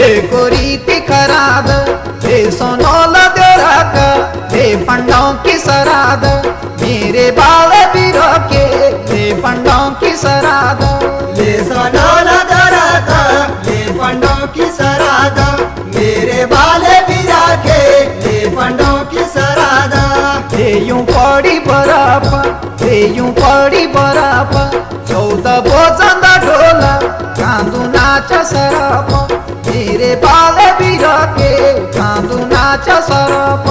हे कोरीती खराद हे सोनोल देवराक हे पंडों की सराद मेरे बाल बीरो के हे पंडों की सराद हे सोनोल देवराक हे पंडों की सराद मेरे बाल बीरा के हे पंडों की सराद हे यूं पड़ी बराप हे यूं पड़ी बराप 14 बोचंदा ढोला कांदू नाच सराप मेरे बाल बीरा के कांदू नाच सराप